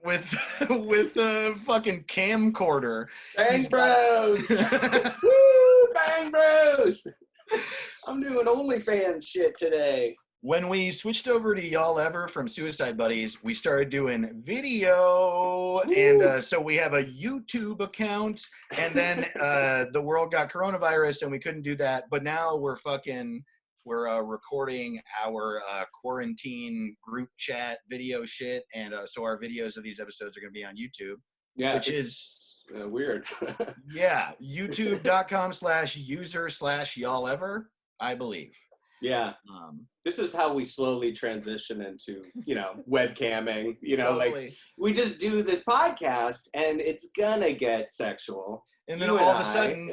with with a fucking camcorder. Bang Bros! Woo! Bang Bros! I'm doing OnlyFans shit today. When we switched over to Y'all Ever from Suicide Buddies, we started doing video. Woo. And so we have a YouTube account. And then the world got coronavirus and we couldn't do that. But now we're recording our quarantine group chat video shit. And so our videos of these episodes are going to be on YouTube. Yeah, which is weird. Yeah, youtube.com/user/y'all ever, I believe. Yeah. This is how we slowly transition into, webcamming, totally. Like we just do this podcast and it's gonna get sexual. And then all of a sudden,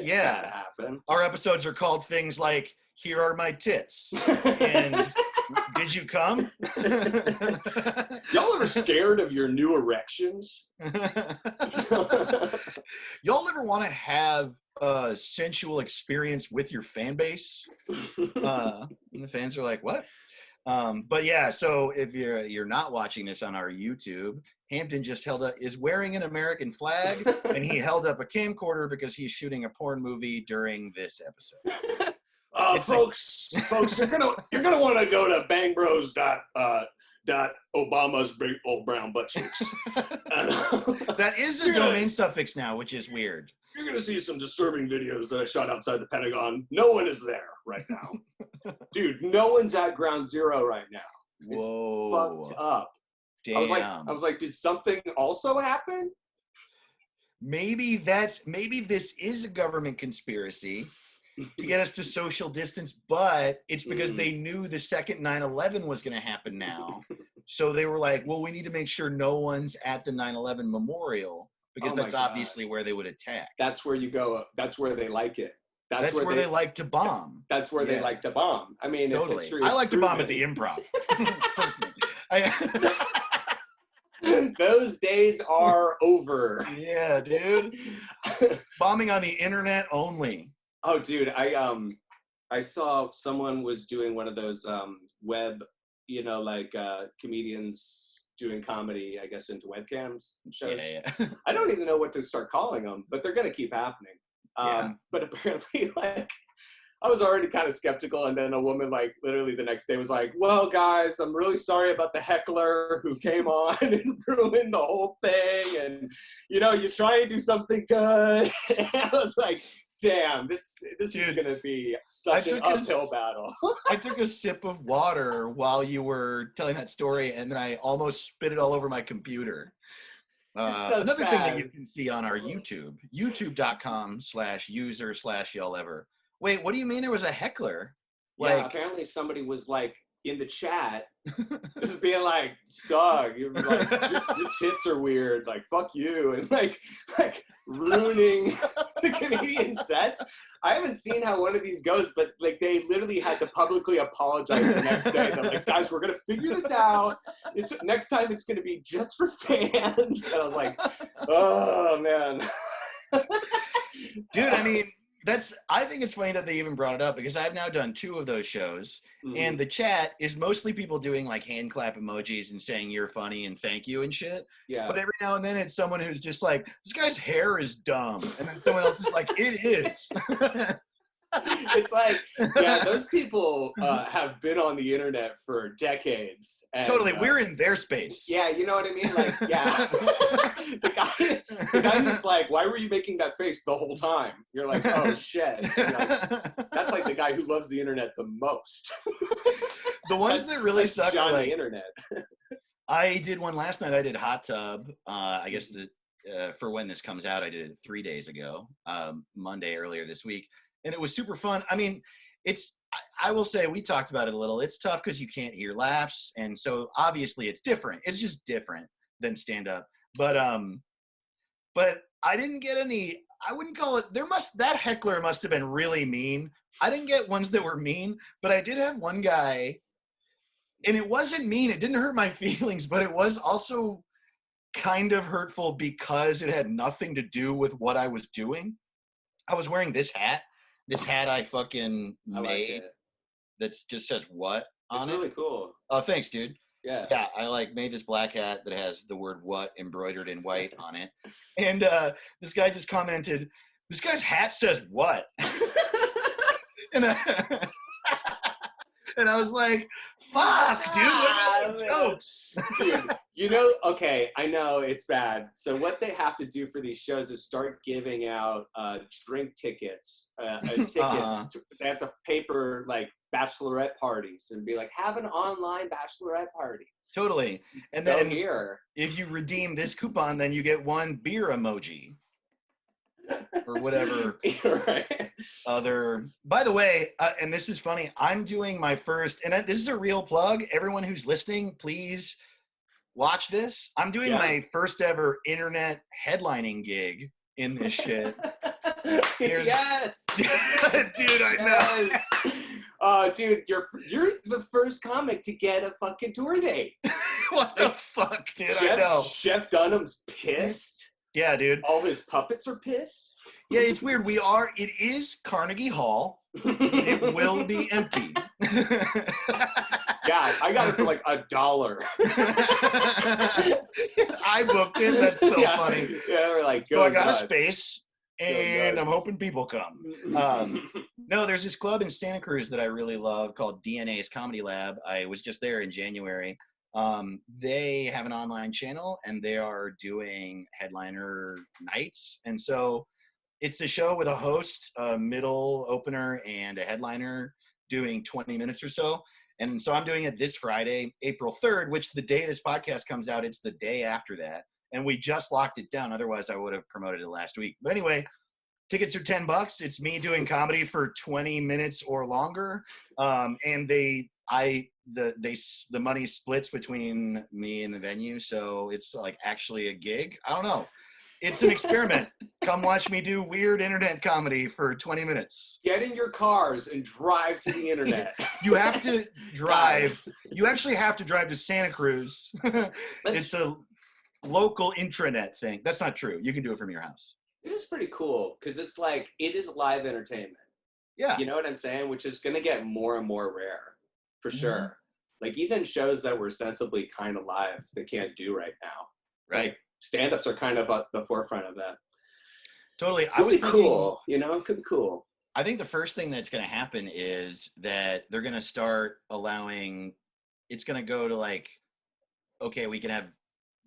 our episodes are called things like, here are my tits. And did you come? Y'all ever scared of your new erections? Y'all ever want to have a sensual experience with your fan base? And the fans are like, what? But yeah, so if you're not watching this on our YouTube, Hampton just is wearing an American flag, and he held up a camcorder because he's shooting a porn movie during this episode. Folks, you're gonna want to go to bangbros.obama's big old brown butt cheeks. That is a domain suffix now, which is weird. You're gonna see some disturbing videos that I shot outside the Pentagon. No one is there right now, dude. No one's at Ground Zero right now. It's fucked up. Damn. I was like, did something also happen? Maybe this is a government conspiracy to get us to social distance, but it's because they knew the second 9/11 was going to happen now. So they were like, well, we need to make sure no one's at the 9/11 memorial because that's obviously where they would attack. That's where you go. That's where they like it. That's where they like to bomb. That's where they like to bomb. I mean, totally. I like to bomb at the Improv. Those days are over. Yeah, dude. Bombing on the internet only. Oh, dude, I saw someone was doing one of those web, comedians doing comedy, I guess, into webcams and shows. Yeah. I don't even know what to start calling them, but they're going to keep happening. But apparently, I was already kind of skeptical, and then a woman, literally the next day was like, well, guys, I'm really sorry about the heckler who came on and ruined the whole thing, and, you try and do something good. And I was like, damn, this is going to be such an uphill battle. I took a sip of water while you were telling that story, and then I almost spit it all over my computer. Another thing that you can see on our YouTube, youtube.com/user/y'all ever. Wait, what do you mean there was a heckler? Yeah, apparently somebody was in the chat, just being like, "Suck, your tits are weird. Fuck you," and ruining the comedian sets. I haven't seen how one of these goes, but they literally had to publicly apologize the next day. They're like, "Guys, we're gonna figure this out. Next time it's gonna be just for fans." And I was like, "Oh man." Dude, I mean, I think it's funny that they even brought it up because I've now done 2 of those shows, and the chat is mostly people doing hand clap emojis and saying you're funny and thank you and shit. Yeah. But every now and then it's someone who's just like, this guy's hair is dumb, and then someone else is like, it is. It's those people have been on the internet for decades. And, totally, we're in their space. Yeah, you know what I mean? The guy who's like, why were you making that face the whole time? You're like, oh shit. That's the guy who loves the internet the most. The ones that really suck Johnny are Internet. I did one last night. I did Hot Tub. I guess for when this comes out, I did it 3 days ago, Monday earlier this week. And it was super fun. I mean, I will say, we talked about it a little. It's tough because you can't hear laughs. And so obviously it's different. It's just different than stand-up. But I didn't get any, I wouldn't call it, that heckler must have been really mean. I didn't get ones that were mean, but I did have one guy, and it wasn't mean. It didn't hurt my feelings, but it was also kind of hurtful because it had nothing to do with what I was doing. I was wearing this hat. This hat I fucking made that just says what on it. It's really cool. Oh, thanks, dude. Yeah. Yeah, I like made this black hat that has the word "what" embroidered in white on it, and this guy just commented, "This guy's hat says what?" and I, and I was like, "Fuck, dude, what jokes?" Dude, okay, I know it's bad. So what they have to do for these shows is start giving out drink tickets, tickets. They have to paper like bachelorette parties and be like, have an online bachelorette party. Totally. And Go then here. if you redeem this coupon, then you get one beer emoji. Or whatever Right. other. By the way, and this is funny, I'm doing my first, and this is a real plug. Everyone who's listening, please watch this. I'm doing my first ever internet headlining gig in this shit. Yes. Dude, I know. Dude, you're the first comic to get a fucking tour date. What the fuck, dude? I know. Jeff Dunham's pissed. Yeah, dude. All his puppets are pissed. Yeah, it's weird. It is Carnegie Hall. It will be empty. Yeah, I got it for like $1. I booked it. That's so funny. Yeah, we're like, so I got nuts. a space, and I'm hoping people come. No, there's this club in Santa Cruz that I really love called DNA's Comedy Lab. I was just there in January. They have an online channel, and they are doing headliner nights. And so it's a show with a host, a middle opener, and a headliner doing 20 minutes or so. And so I'm doing it this Friday, April 3rd, which the day this podcast comes out, it's the day after that. And we just locked it down. Otherwise, I would have promoted it last week. But anyway, tickets are $10. It's me doing comedy for 20 minutes or longer. And the money splits between me and the venue. So it's like actually a gig. I don't know. It's an experiment. Come watch me do weird internet comedy for 20 minutes. Get in your cars and drive to the internet. You have to drive. You actually have to drive to Santa Cruz. It's a local intranet thing. That's not true. You can do it from your house. It is pretty cool because it's like, it is live entertainment. Yeah. You know what I'm saying? Which is going to get more and more rare, for sure. Like even shows that were sensibly kind of live, they can't do right now. Right. Like, stand-ups are kind of at the forefront of that. Totally. Could be cool. Could be cool. I think the first thing that's going to happen is that they're going to start allowing, it's going to go to like, okay, we can have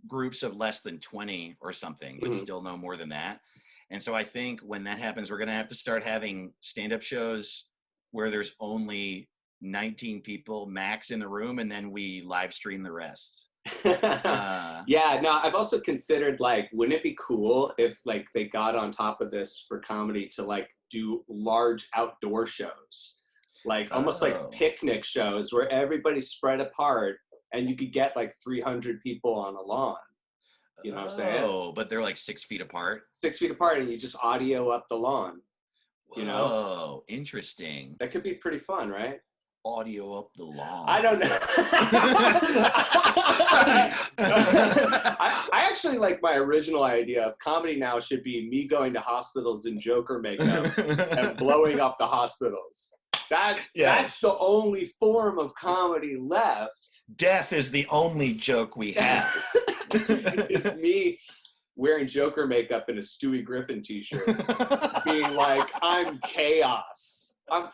groups of less than 20 or something, but still no more than that. And so I think when that happens, we're going to have to start having stand-up shows where there's only 19 people max in the room, and then we live stream the rest. Yeah, no, I've also considered like, wouldn't it be cool if like they got on top of this for comedy to like do large outdoor shows, like almost like picnic shows where everybody's spread apart and you could get like 300 people on a lawn. You know what I'm saying? Oh, but they're like 6 feet apart. 6 feet apart, and you just audio up the lawn. You know? Oh, interesting. That could be pretty fun, right? Audio up the lawn. I don't know. I actually like my original idea of comedy now should be me going to hospitals in Joker makeup and blowing up the hospitals. That's the only form of comedy left. Death is the only joke we have. It's me wearing Joker makeup and a Stewie Griffin t-shirt being like, I'm chaos. I'm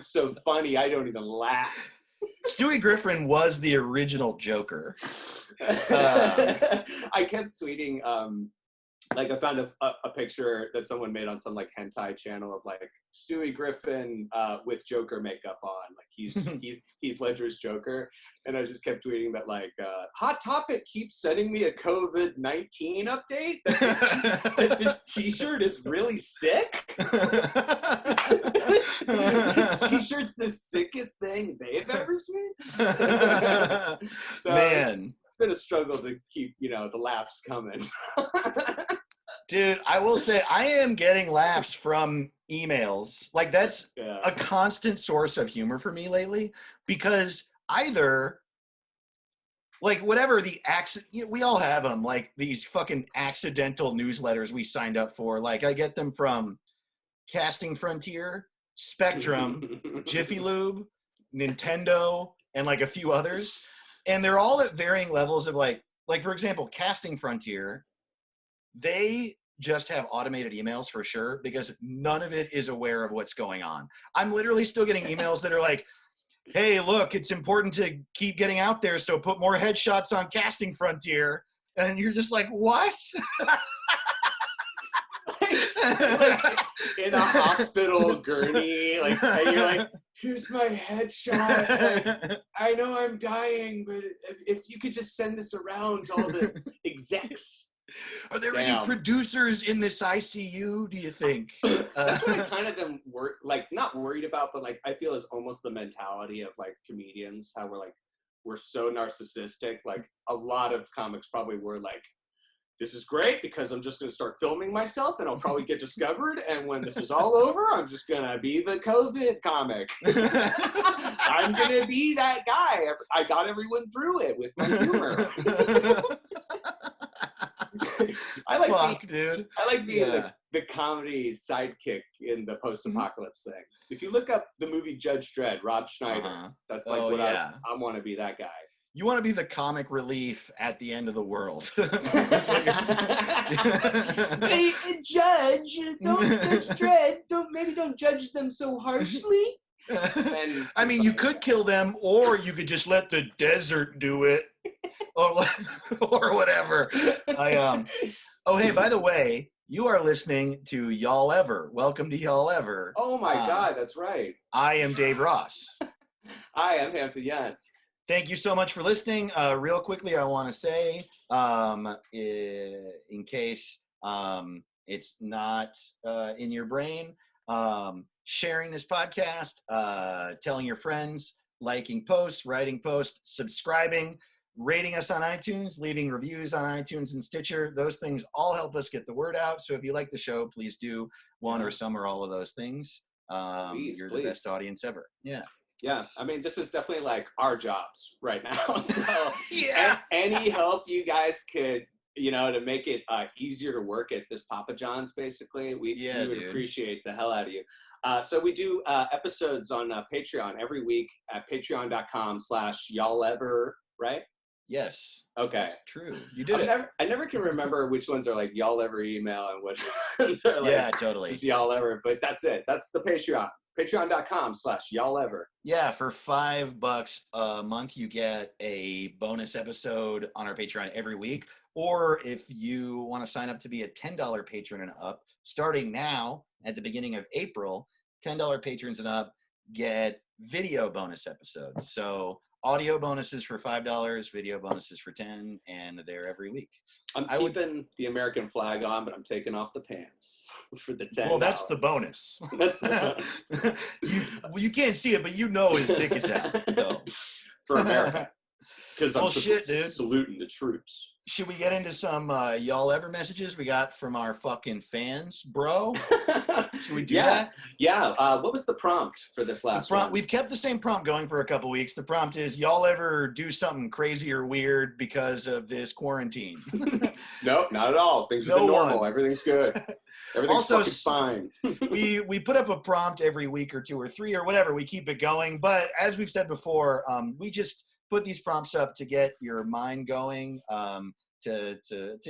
so funny, I don't even laugh. Stewie Griffin was the original Joker. I kept tweeting, like I found a picture that someone made on some like hentai channel of like Stewie Griffin with Joker makeup on, like he's Heath Ledger's Joker, and I just kept tweeting that like Hot Topic keeps sending me a COVID-19 update that this t-shirt is really sick. This t-shirt's the sickest thing they've ever seen. So man, it's been a struggle to keep the laughs coming. Dude, I will say I am getting laughs from emails. Like that's a constant source of humor for me lately, because either like whatever the accident, we all have them, like these fucking accidental newsletters we signed up for. Like I get them from Casting Frontier, Spectrum, Jiffy Lube, Nintendo, and like a few others. And they're all at varying levels of like for example, Casting Frontier, they just have automated emails for sure because none of it is aware of what's going on. I'm literally still getting emails that are like, hey, look, it's important to keep getting out there, so put more headshots on Casting Frontier. And you're just like, what? like in a hospital gurney, like, and you're like, here's my headshot. Like, I know I'm dying, but if you could just send this around to all the execs. Are there any producers in this ICU, do you think? That's what I kind of am like, not worried about, but like I feel is almost the mentality of like comedians, how we're so narcissistic. Like a lot of comics probably were like, this is great because I'm just going to start filming myself and I'll probably get discovered. And when this is all over, I'm just going to be the COVID comic. I'm going to be that guy. I got everyone through it with my humor. I like being the comedy sidekick in the post-apocalypse thing. If you look up the movie Judge Dredd, Rob Schneider, that's like I want to be that guy. You want to be the comic relief at the end of the world. Hey, Judge, don't Judge Dredd. Don't judge them so harshly. I mean, you could kill them, or you could just let the desert do it, or whatever. Oh, hey, by the way, you are listening to Y'all Ever. Welcome to Y'all Ever. Oh my God, that's right. I am Dave Ross. Hi, I'm Hampton and Dave. Thank you so much for listening. Real quickly, I want to say, in case it's not in your brain, sharing this podcast, telling your friends, liking posts, writing posts, subscribing, rating us on iTunes, leaving reviews on iTunes and Stitcher. Those things all help us get the word out. So if you like the show, please do one or some or all of those things. You're the best audience ever. Yeah. Yeah, I mean, this is definitely like our jobs right now. So any help you guys could, to make it easier to work at this Papa John's, basically, we would appreciate the hell out of you. So we do episodes on Patreon every week at patreon.com/y'allever, right? Yes. Okay. That's true. You did it. I never can remember which ones are like y'all ever email and what ones are like totally. Just y'all ever, but that's it. That's the Patreon. Patreon.com/y'allever. Yeah, for $5 a month, you get a bonus episode on our Patreon every week. Or if you want to sign up to be a $10 patron and up, starting now at the beginning of April, $10 patrons and up get video bonus episodes. So audio bonuses for $5, video bonuses for $10, and they're every week. I'm keeping the American flag on, but I'm taking off the pants for the $10. Well, that's the bonus. That's the bonus. you can't see it, but you know his dick is out. So. For America. Because I'm dude. Saluting the troops. Should we get into some y'all ever messages we got from our fucking fans, bro? Should we do that? Yeah. What was the prompt for this last one? We've kept the same prompt going for a couple weeks. The prompt is, y'all ever do something crazy or weird because of this quarantine? Nope, not at all. Things have been normal. Everything's good. Everything's fucking fine. we put up a prompt every week or two or three or whatever. We keep it going. But as we've said before, we just put these prompts up to get your mind going, to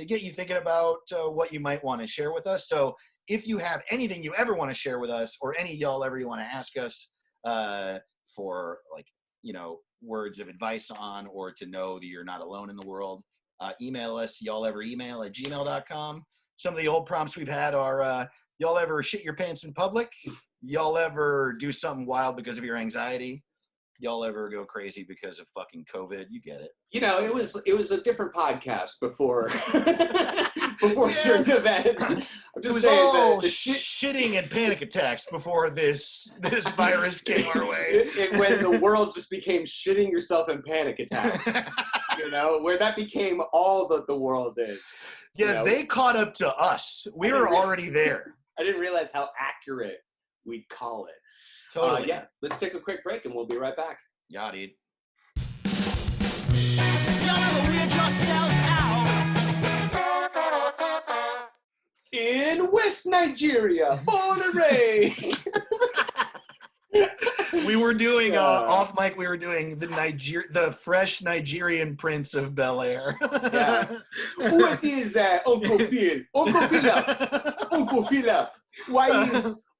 get you thinking about what you might want to share with us. So if you have anything you ever want to share with us, or any y'all ever you want to ask us for, like, words of advice on, or to know that you're not alone in the world, email us, y'alleveremail@gmail.com. Some of the old prompts we've had are, y'all ever shit your pants in public? Y'all ever do something wild because of your anxiety? Y'all ever go crazy because of fucking COVID? You get it. It was a different podcast before certain events. I'm just saying all shitting and panic attacks before this virus came our way. When the world just became shitting yourself and panic attacks, where that became all that the world is. Yeah, they caught up to us. We were already there. I didn't realize how accurate we'd call it. Totally. Let's take a quick break and we'll be right back. Yeah, dude. In West Nigeria, born and raised. We were doing off mic. We were doing the fresh Nigerian Prince of Bel Air. Yeah. What is Uncle Phil? Uncle Philip.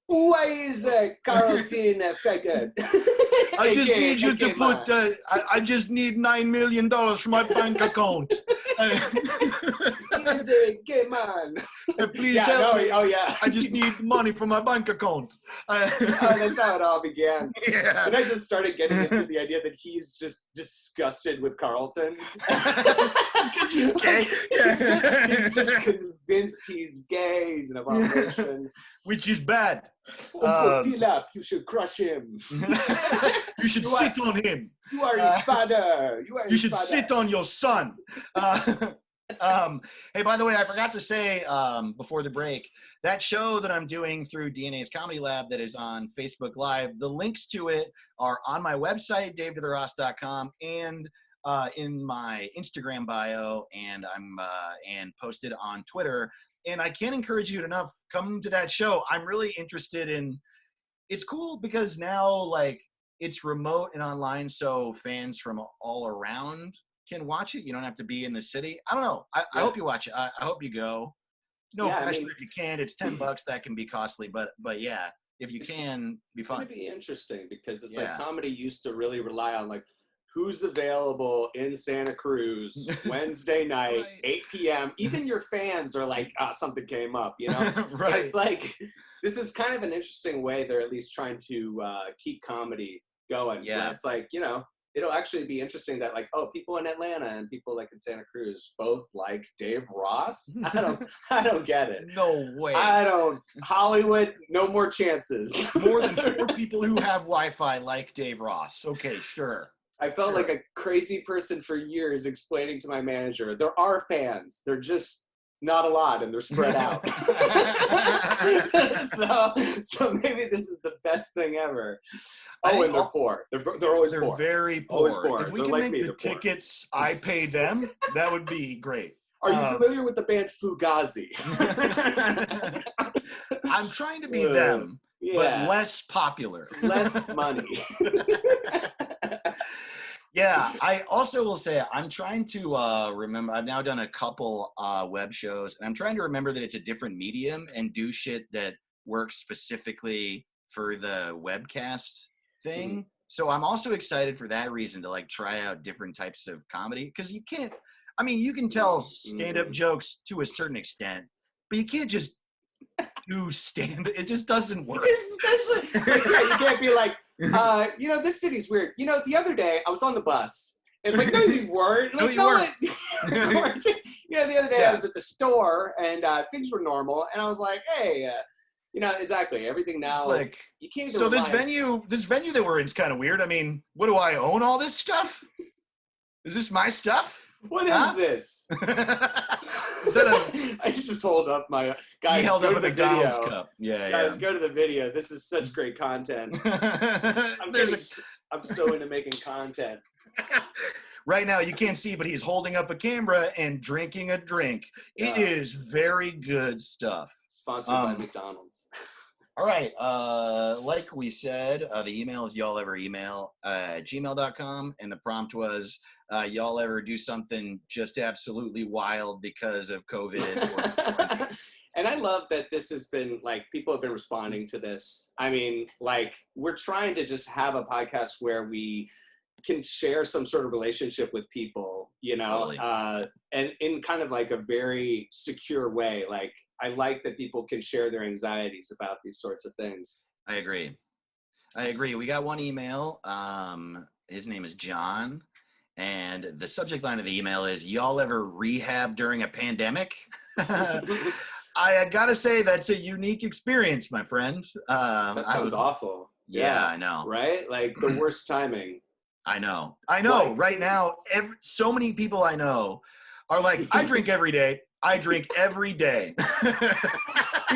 Why is Carlton faggot? I just need you to put. I just need $9 million for my bank account. He's a gay man. Please help me. Oh yeah. I just need money for my bank account. That's how it all began. Yeah. And I just started getting into the idea that he's just disgusted with Carlton. Because he's gay. He's just convinced he's gay. He's an abomination. Which is bad. Uncle Philip, you should crush him. You should sit on him. You are his father. You should sit on your son. Hey, by the way, I forgot to say before the break, that show that I'm doing through DNA's Comedy Lab that is on Facebook Live, the links to it are on my website, daveToTheRoss.com, and in my Instagram bio, and and posted on Twitter. And I can't encourage you enough, come to that show. I'm really interested in, it's cool because now like it's remote and online, so fans from all around can watch it. You don't have to be in the city. I don't know. I hope you watch it. I hope you go. No pressure if you can. It's $10. That can be costly, but yeah, if you can, be fun. It's gonna be interesting because it's like comedy used to really rely on like who's available in Santa Cruz Wednesday night, right. 8 p.m. Even your fans are like, something came up, you know? Right. It's like, this is kind of an interesting way they're at least trying to keep comedy going. Yeah. It's like, you know, it'll actually be interesting that like, oh, people in Atlanta and people like in Santa Cruz both like Dave Ross. I don't get it. No way. Hollywood, no more chances. More than 4 people who have Wi-Fi like Dave Ross. Okay, sure. I felt like a crazy person for years explaining to my manager, there are fans. They're just not a lot and they're spread out. so maybe this is the best thing ever. Oh, and they're poor. They're always poor. They're very poor. Always poor. If we can make the tickets, I pay them, that would be great. Are you familiar with the band Fugazi? I'm trying to be them, but less popular. Less money. Yeah, I also will say I'm trying to remember. I've now done a couple web shows, and I'm trying to remember that it's a different medium and do shit that works specifically for the webcast thing. Mm-hmm. So I'm also excited for that reason to like try out different types of comedy because you can't. I mean, you can tell stand-up jokes to a certain extent, but you can't just do stand-up. It just doesn't work. Especially, you can't be like. You know, this city's weird. You know, the other day I was on the bus. It's like, no, you weren't. Like, no, you weren't. You know, the other day I was at the store and things were normal, and I was like, hey, you know, exactly. Everything now. It's like, you can't. So this venue that we're in is kind of weird. I mean, what do I own? All this stuff? Is this my stuff? What is this? I just hold up my guys. He held go up to the McDonald's video. Cup. Yeah, guys, go to the video. This is such great content. I'm so into making content. Right now, you can't see, but he's holding up a camera and drinking a drink. It is very good stuff. Sponsored by McDonald's. All right. Like we said, the email is y'alleveremail@gmail.com, and the prompt was y'all ever do something just absolutely wild because of COVID? And I love that this has been like people have been responding to this. I mean, like we're trying to just have a podcast where we can share some sort of relationship with people, you know, totally. And in kind of like a very secure way. Like I like that people can share their anxieties about these sorts of things. I agree. We got one email. His name is John. And the subject line of the email is, y'all ever rehab during a pandemic? I gotta say, that's a unique experience, my friend. That sounds awful. Yeah, I know. Right? Like the worst timing. I know. Like, right now, so many people I know are like, I drink every day. Dude,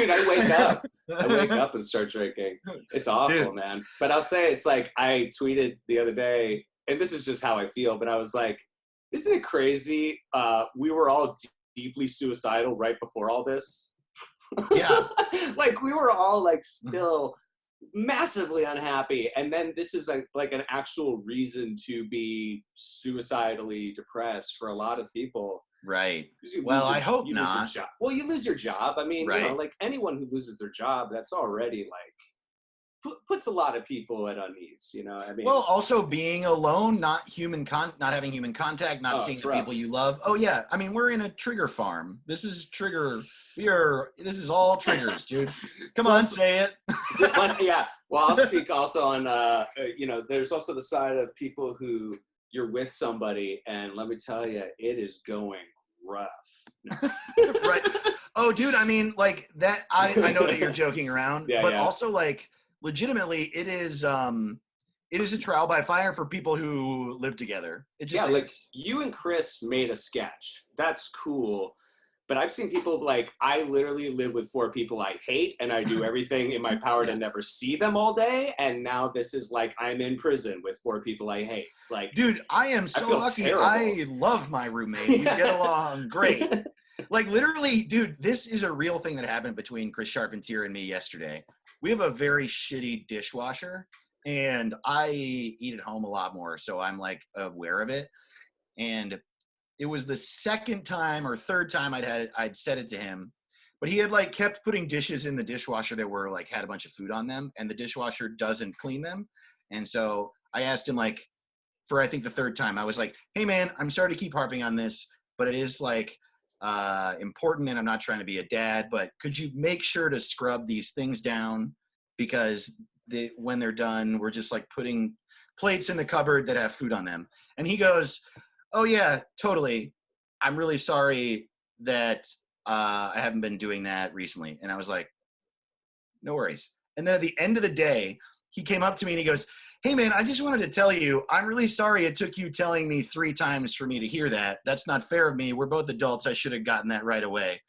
I wake up and start drinking. It's awful, man. But I'll say it's like I tweeted the other day, and this is just how I feel, but I was like, isn't it crazy? We were all deeply suicidal right before all this. Yeah. Like we were all like still massively unhappy. And then this is like an actual reason to be suicidally depressed for a lot of people. Right. Well, I hope you lose your not. job. Well, you lose your job. I mean, Right. you know, like anyone who loses their job, that's already like puts a lot of people at unease, you know. I mean, well, also being alone, not having human contact, not seeing the people you love. Oh yeah, I mean, we're in a trigger farm. This is this is all triggers, dude. Come on, say it. Yeah. Well, I'll speak also on you know, there's also the side of people who you're with somebody, and let me tell you, it is going rough. Right. Oh, dude, I mean, like that. I know that you're joking around, but also like. Legitimately, it is a trial by fire for people who live together. It just like you and Chris made a sketch. That's cool. But I've seen people like, I literally live with 4 people I hate, and I do everything in my power to never see them all day. And now this is like, I'm in prison with 4 people I hate. Like, dude, I am so lucky. Terrible. I love my roommate. We get along great. Like literally, dude, this is a real thing that happened between Chris Charpentier and me yesterday. We have a very shitty dishwasher, and I eat at home a lot more, so I'm like aware of it. And it was the second time or third time I'd said it to him, but he had like kept putting dishes in the dishwasher that were like had a bunch of food on them, and the dishwasher doesn't clean them. And so I asked him like for I think the third time, I was like, "Hey man, I'm sorry to keep harping on this, but it is like important, and I'm not trying to be a dad, but could you make sure to scrub these things down, because when they're done, we're just like putting plates in the cupboard that have food on them." And he goes, "Oh yeah, totally. I'm really sorry that I haven't been doing that recently." And I was like, "No worries." And then at the end of the day, he came up to me and he goes, "Hey man, I just wanted to tell you, I'm really sorry it took you telling me 3 times for me to hear that. That's not fair of me. We're both adults. I should have gotten that right away."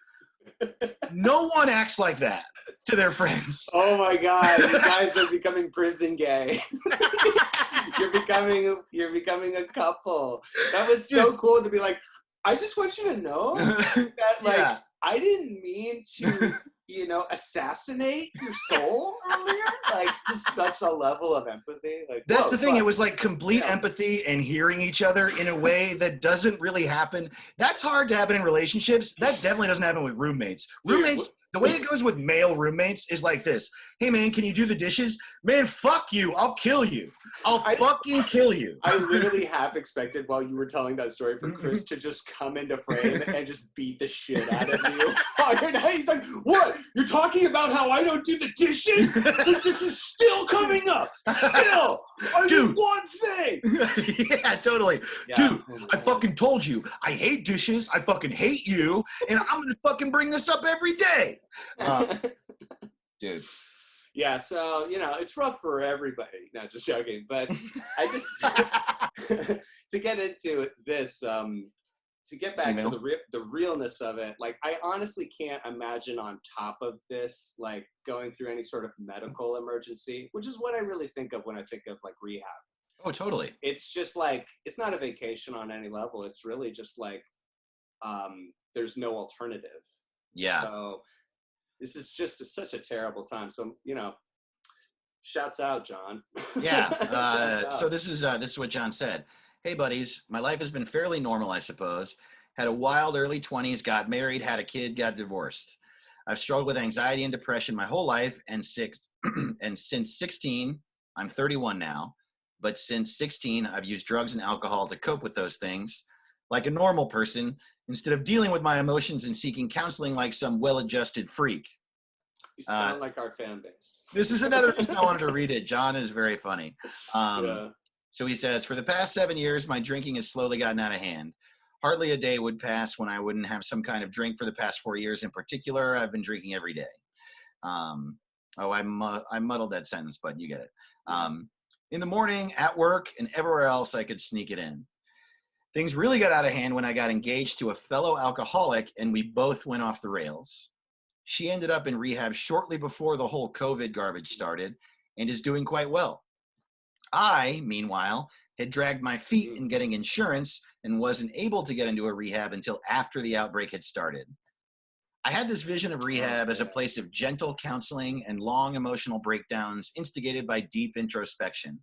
No one acts like that to their friends. Oh my God, you guys are becoming prison gay. You're becoming a couple. That was so cool to be like, I just want you to know that like I didn't mean to, you know, assassinate your soul earlier. Like, just such a level of empathy. Like, that's the thing. It was like complete empathy and hearing each other in a way that doesn't really happen. That's hard to happen in relationships. That definitely doesn't happen with roommates. Roommates, the way it goes with male roommates is like this. "Hey man, can you do the dishes?" "Man, fuck you. I'll kill you. I'll fucking kill you." I literally half expected while you were telling that story for Chris to just come into frame and just beat the shit out of you. He's like, "What? You're talking about how I don't do the dishes? Like, this is still coming up. Still. I do one thing." Yeah, totally. Yeah. Dude, I fucking told you. I hate dishes. I fucking hate you. And I'm going to fucking bring this up every day. Dude. Yeah, so, you know, it's rough for everybody. Not just joking, but I just, to get into this, to get back to the realness of it, like, I honestly can't imagine on top of this, like, going through any sort of medical emergency, which is what I really think of when I think of, like, rehab. Oh, totally. It's just, like, it's not a vacation on any level. It's really just, like, there's no alternative. Yeah. So this is just such a terrible time. So, you know, shouts out, John. Yeah. So this is what John said. "Hey buddies, my life has been fairly normal, I suppose. Had a wild early 20s, got married, had a kid, got divorced. I've struggled with anxiety and depression my whole life, and since 16, I'm 31 now, but since 16, I've used drugs and alcohol to cope with those things like a normal person, instead of dealing with my emotions and seeking counseling like some well-adjusted freak." You sound like our fan base. This is another reason I wanted to read it. John is very funny. So he says, "For the past 7 years, my drinking has slowly gotten out of hand. Hardly a day would pass when I wouldn't have some kind of drink. For the past 4 years in particular, I've been drinking every day." I muddled that sentence, but you get it. "In the morning, at work, and everywhere else I could sneak it in. Things really got out of hand when I got engaged to a fellow alcoholic, and we both went off the rails. She ended up in rehab shortly before the whole COVID garbage started and is doing quite well. I, meanwhile, had dragged my feet in getting insurance and wasn't able to get into a rehab until after the outbreak had started. I had this vision of rehab as a place of gentle counseling and long emotional breakdowns instigated by deep introspection.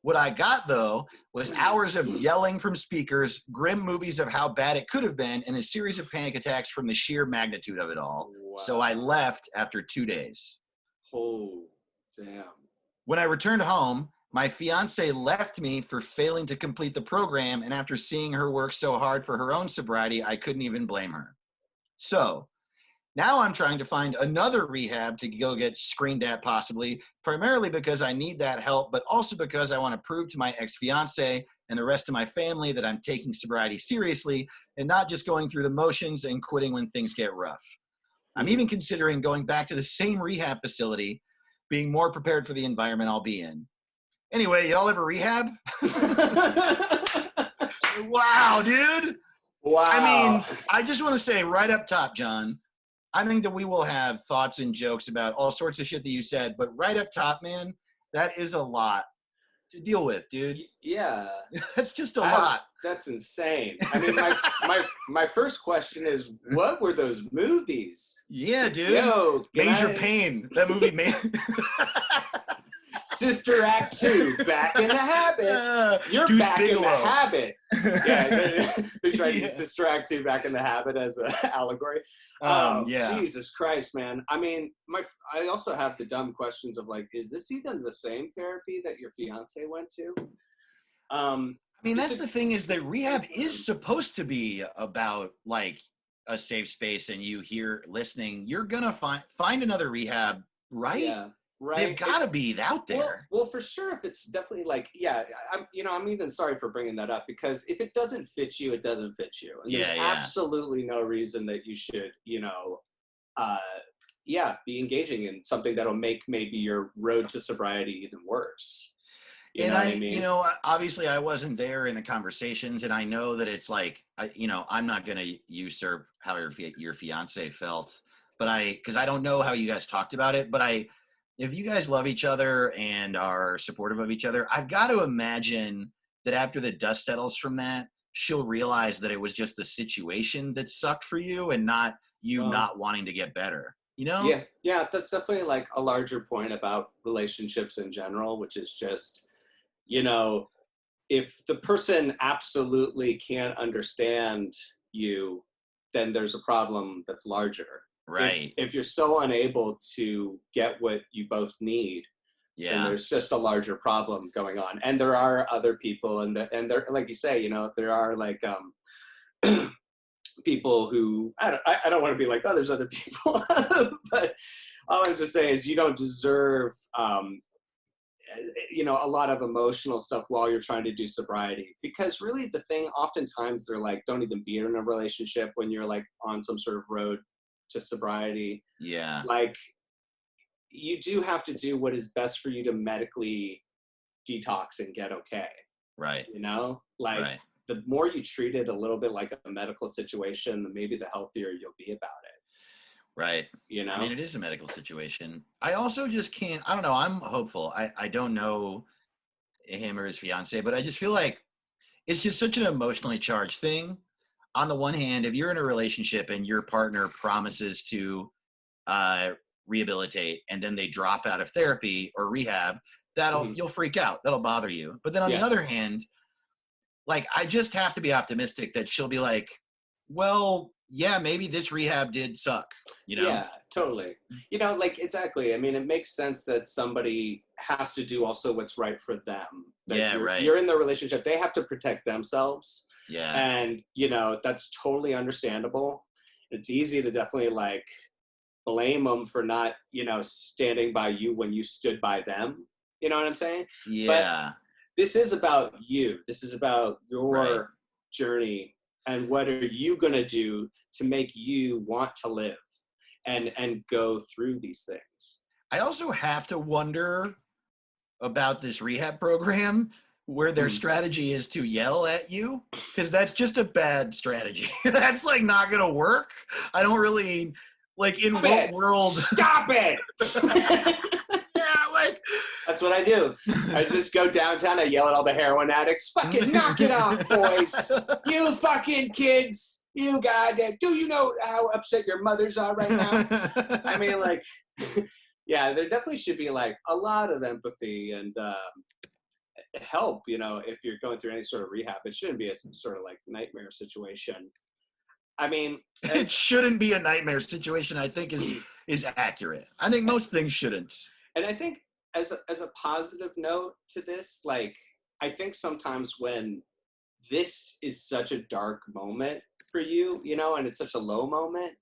What I got, though, was hours of yelling from speakers, grim movies of how bad it could have been, and a series of panic attacks from the sheer magnitude of it all. Wow. So I left after 2 days. Oh, damn. When I returned home, my fiance left me for failing to complete the program, and after seeing her work so hard for her own sobriety, I couldn't even blame her. So now I'm trying to find another rehab to go get screened at, possibly, primarily because I need that help, but also because I want to prove to my ex-fiance and the rest of my family that I'm taking sobriety seriously and not just going through the motions and quitting when things get rough. I'm even considering going back to the same rehab facility, being more prepared for the environment I'll be in. Anyway, y'all ever rehab? Wow, dude. Wow. I mean, I just want to say right up top, John, I think that we will have thoughts and jokes about all sorts of shit that you said, but right up top, man, that is a lot to deal with, dude. Yeah. That's just a lot. That's insane. I mean, my first question is, what were those movies? Yeah, dude. Yo, Major Pain. That movie made Sister Act 2, back in the habit. You're Deuce back Bigelow. in the habit. Yeah, they tried to use Sister Act 2, back in the habit as an allegory. Yeah. Jesus Christ, man. I mean, I also have the dumb questions of like, is this even the same therapy that your fiance went to? I mean, that's the thing, is that rehab is supposed to be about like a safe space, and you here listening, you're gonna find another rehab, right? Yeah. Right. They've got to be out there. Well, for sure. If it's definitely like, yeah, I'm even sorry for bringing that up, because if it doesn't fit you, it doesn't fit you. And there's absolutely no reason that you should, be engaging in something that'll make maybe your road to sobriety even worse. You know what I mean? Obviously I wasn't there in the conversations, and I know that it's like, I'm not going to usurp how your fiance felt, but because I don't know how you guys talked about it, but if you guys love each other and are supportive of each other, I've got to imagine that after the dust settles from that, she'll realize that it was just the situation that sucked for you and not you not wanting to get better, Yeah, that's definitely like a larger point about relationships in general, which is just, if the person absolutely can't understand you, then there's a problem that's larger. Right. If you're so unable to get what you both need, then there's just a larger problem going on. And there are other people, and there, like you say, there are like people who I don't want to be like, oh, there's other people, but all I'm just saying is you don't deserve a lot of emotional stuff while you're trying to do sobriety, because really the thing, oftentimes they're like, don't even be in a relationship when you're like on some sort of road to sobriety. Yeah. Like, you do have to do what is best for you to medically detox and get okay. Right. The more you treat it a little bit like a medical situation, maybe the healthier you'll be about it. Right. I mean, it is a medical situation. I also just can't, I don't know, I'm hopeful. I don't know him or his fiance, but I just feel like it's just such an emotionally charged thing. On the one hand, if you're in a relationship and your partner promises to rehabilitate and then they drop out of therapy or rehab, you'll freak out. That'll bother you. But then on the other hand, like, I just have to be optimistic that she'll be like, well, yeah, maybe this rehab did suck, Yeah, totally. Exactly. I mean, it makes sense that somebody has to do also what's right for them. You're in the relationship. They have to protect themselves. Yeah. And, that's totally understandable. It's easy to definitely like blame them for not, standing by you when you stood by them. You know what I'm saying? Yeah. But this is about you. This is about your journey, and what are you going to do to make you want to live and go through these things. I also have to wonder about this rehab program where their strategy is to yell at you, because that's just a bad strategy. That's like not going to work. I don't really like in what world. Stop it. Yeah, like I That's what I do. I just go downtown, I yell at all the heroin addicts, fucking knock it off, boys. You fucking kids. You goddamn, do you know how upset your mothers are right now? I mean, like, yeah, there definitely should be like a lot of empathy and help, you know, if you're going through any sort of rehab. It shouldn't be a sort of like nightmare situation. I mean, it shouldn't be a nightmare situation, I think is accurate. I think most things shouldn't. And I think as a positive note to this, like, I think sometimes when this is such a dark moment for you, you know, and it's such a low moment.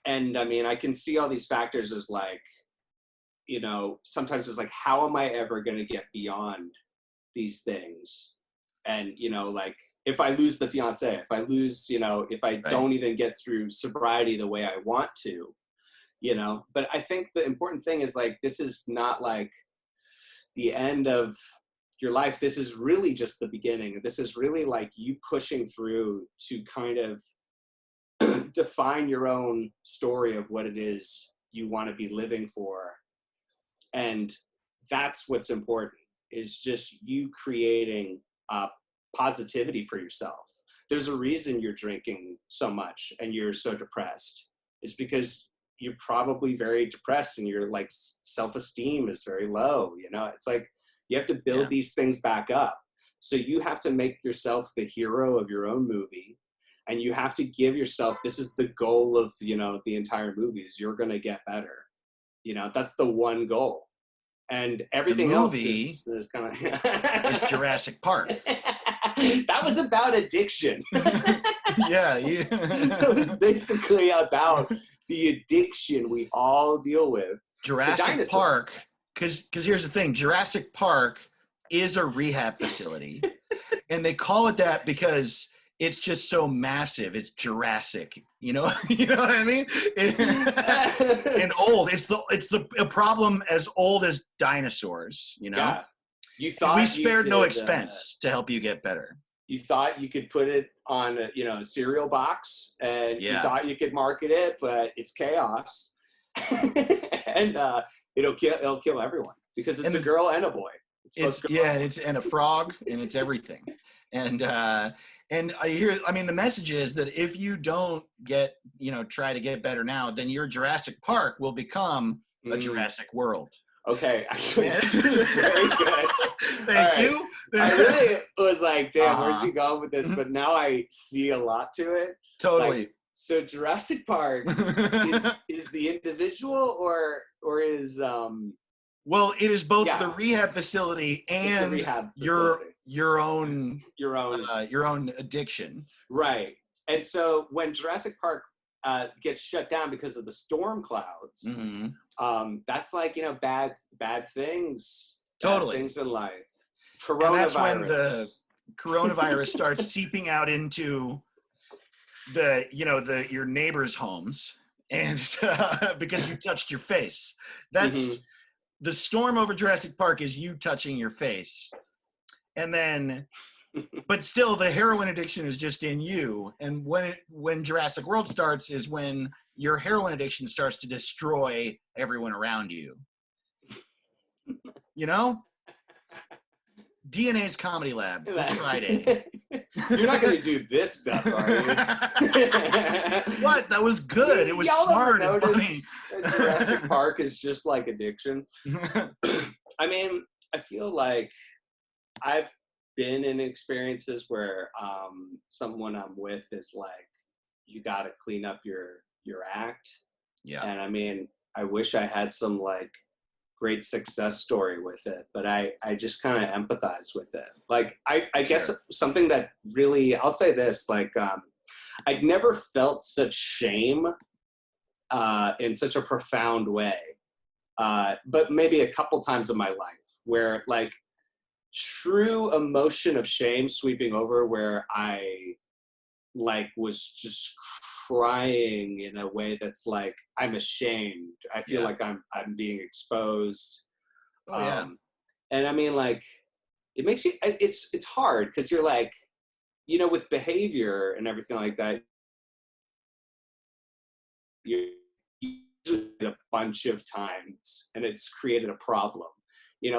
And I mean, I can see all these factors as like, you know, sometimes it's like, how am I ever going to get beyond these things? And, you know, like, if I lose the fiance, if I lose, you know, if I don't even get through sobriety the way I want to, you know, but I think the important thing is like, this is not like the end of your life. This is really just the beginning. This is really like you pushing through to kind of define your own story of what it is you want to be living for. And that's what's important, is just you creating positivity for yourself. There's a reason you're drinking so much and you're so depressed. It's because you're probably very depressed and your like self-esteem is very low. You know, it's like you have to build these things back up. So you have to make yourself the hero of your own movie. And you have to give yourself, this is the goal of, you know, the entire movie, is you're going to get better. You know, that's the one goal. And everything else is kind of... It's Jurassic Park. That was about addiction. Yeah. It was basically about the addiction we all deal with. Jurassic Park, because here's the thing, Jurassic Park is a rehab facility. And they call it that because it's just so massive. It's Jurassic, you know, you know what I mean? And old. It's a problem as old as dinosaurs, you know? Yeah. You thought we spared no expense to help you get better. You thought you could put it on a, you know, a cereal box, and you thought you could market it, but it's chaos. And it'll kill everyone because it's a girl and a boy. And a frog, and it's everything. And the message is that if you don't try to get better now, then your Jurassic Park will become a Jurassic World. Okay, actually, this is very good. Thank you. I really was like, damn, where's he going with this? But now I see a lot to it. Totally. Like, so Jurassic Park is the individual or is well, it is both the rehab facility and your own addiction. Right. And so when Jurassic Park gets shut down because of the storm clouds, that's like, you know, bad things. Totally. Bad things in life. Coronavirus. And that's when the coronavirus starts seeping out into your neighbors' homes, and because you touched your face. That's the storm over Jurassic Park is you touching your face. And then but still the heroin addiction is just in you. And when Jurassic World starts is when your heroin addiction starts to destroy everyone around you. You know? DNA's Comedy Lab this Friday. You're not going to do this stuff, are you? What? That was good. It was smart and funny. Jurassic Park is just like addiction. I mean, I feel like I've been in experiences where someone I'm with is like, you got to clean up your act. Yeah. And I mean, I wish I had some like great success story with it, but I just kind of empathize with it. Like, I guess something that really, I'll say this, like, I'd never felt such shame in such a profound way. But maybe a couple times in my life where like true emotion of shame sweeping over, where I like was just crying in a way that's like, I'm ashamed. I feel like I'm being exposed. And I mean, like, it makes you, it's hard because you're like, you know, with behavior and everything like that, you a bunch of times and it's created a problem,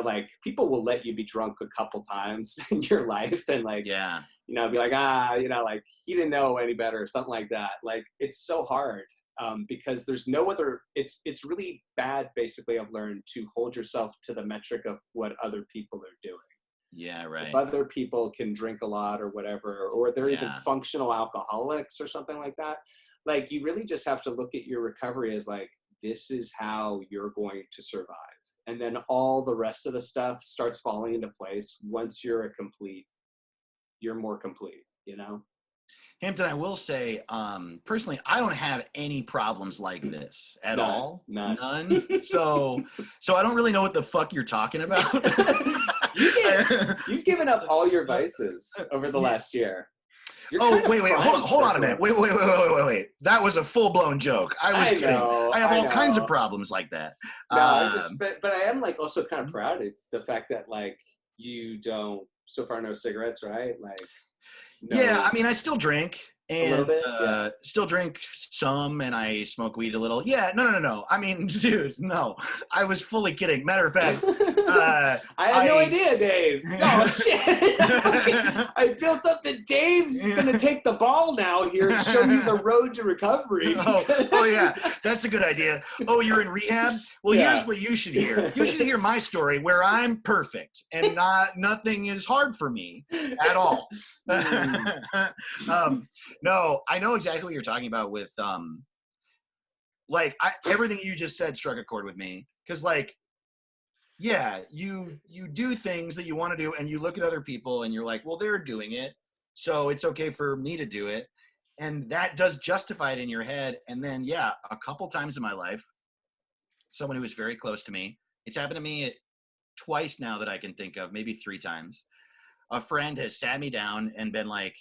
like people will let you be drunk a couple times in your life and like, Yeah. be like, like he didn't know any better or something like that. Like it's so hard because there's no other, it's really bad. Basically, I've learned to hold yourself to the metric of what other people are doing. Yeah, right. If other people can drink a lot or whatever, or they're even functional alcoholics or something like that, like you really just have to look at your recovery as like, this is how you're going to survive. And then all the rest of the stuff starts falling into place once you're more complete, Hampton, I will say, personally, I don't have any problems like this at all. None. So I don't really know what the fuck you're talking about. You've given up all your vices over the last year. Wait, hold on a minute. Wait. That was a full-blown joke. I was kidding. I have all kinds of problems like that. No, but I am like also kind of proud. It's the fact that like you don't, so far, no cigarettes, right? Like, no. Yeah, I mean, I still drink. And a little bit, still drink some, and I smoke weed a little. Yeah, no. I mean, dude, no. I was fully kidding. Matter of fact, I had no idea, Dave. Oh shit! I built up that Dave's gonna take the ball now here and show you the road to recovery. Oh yeah, that's a good idea. Oh, you're in rehab? Well, here's what you should hear. You should hear my story, where I'm perfect and nothing is hard for me at all. No, I know exactly what you're talking about with, everything you just said struck a chord with me. Because, like, yeah, you do things that you want to do, and you look at other people, and you're like, well, they're doing it, so it's okay for me to do it. And that does justify it in your head. And then, yeah, a couple times in my life, someone who was very close to me, it's happened to me twice now that I can think of, maybe 3 times. A friend has sat me down and been like,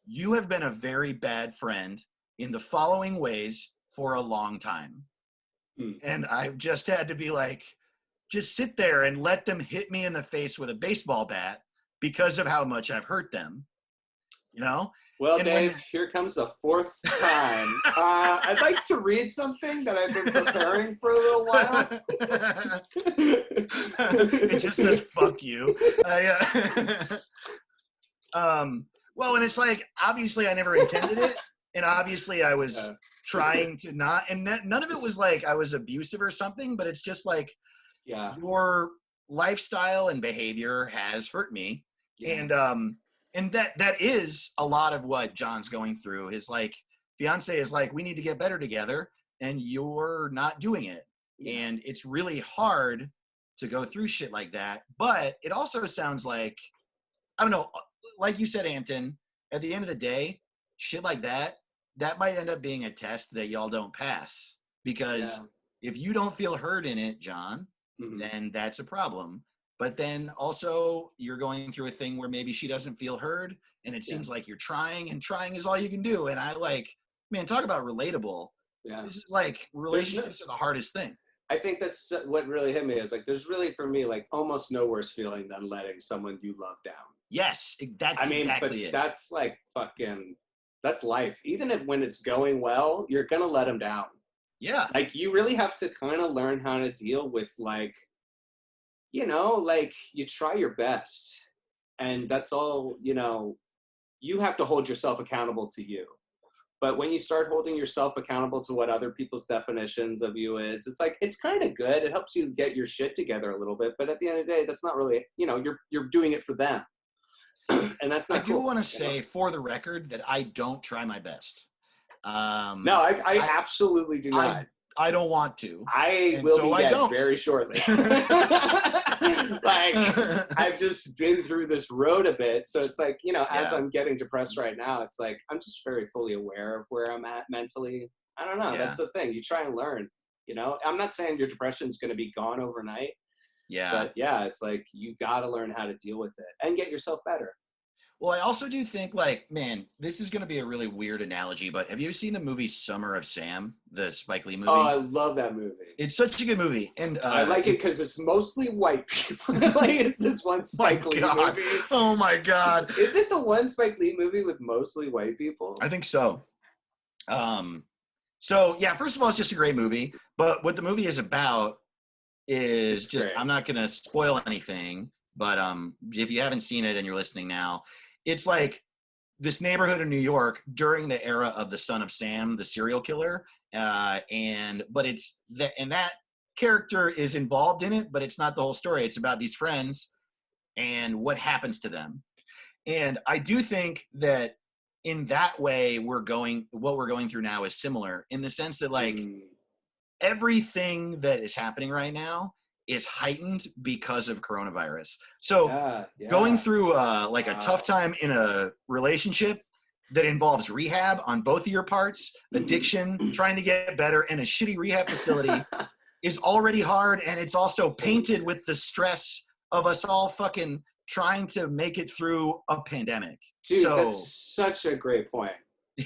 you have been a very bad friend in the following ways for a long time. And I've just had to be like, just sit there and let them hit me in the face with a baseball bat because of how much I've hurt them, Well, and Dave, here comes the 4th time. I'd like to read something that I've been preparing for a little while. It just says, fuck you. Well, and it's like, obviously I never intended it. And obviously I was trying to not, and none of it was like I was abusive or something, but it's just like, your lifestyle and behavior has hurt me. And that is a lot of what John's going through. His like fiance is like, we need to get better together, and you're not doing it. And it's really hard to go through shit like that. But it also sounds like, I don't know, like you said, Hampton, at the end of the day, shit like that might end up being a test that y'all don't pass. Because if you don't feel hurt in it, John, then that's a problem. But then also you're going through a thing where maybe she doesn't feel heard, and it seems like you're trying, and trying is all you can do. And I like, man, talk about relatable. Yeah. This is like, relationships are the hardest thing. I think that's what really hit me is like, there's really, for me, like almost no worse feeling than letting someone you love down. Yes, that's exactly it. That's like that's life. Even if when it's going well, you're going to let them down. Yeah. Like you really have to kind of learn how to deal with like, like you try your best, and that's all, you have to hold yourself accountable to you. But when you start holding yourself accountable to what other people's definitions of you is, it's like, it's kind of good. It helps you get your shit together a little bit. But at the end of the day, that's not really, you're doing it for them. And that's not cool. I do want to say, for the record, that I don't try my best. No, I absolutely do not. I don't want to. I will be dead very shortly. Like, I've just been through this road a bit. So it's like, as I'm getting depressed right now, it's like, I'm just very fully aware of where I'm at mentally. I don't know. Yeah. That's the thing. You try and learn, I'm not saying your depression is going to be gone overnight. Yeah. But yeah, it's like, you got to learn how to deal with it and get yourself better. Well, I also do think, like, man, this is going to be a really weird analogy, but have you ever seen the movie Summer of Sam, the Spike Lee movie? Oh, I love that movie. It's such a good movie. And I like it because it's mostly white people. Like, it's this one Spike Lee movie. Oh, my God. Is it the one Spike Lee movie with mostly white people? I think so. So, yeah, first of all, it's just a great movie. But what the movie is about is just, great. I'm not going to spoil anything, but if you haven't seen it and you're listening now, it's like this neighborhood in New York during the era of the Son of Sam, the serial killer. But it's that character is involved in it, but it's not the whole story. It's about these friends and what happens to them. And I do think that in that way, what we're going through now is similar in the sense that like everything that is happening right now is heightened because of coronavirus. So going through like a tough time in a relationship that involves rehab on both of your parts, addiction, trying to get better, and a shitty rehab facility is already hard. And it's also painted with the stress of us all fucking trying to make it through a pandemic. Dude, that's such a great point.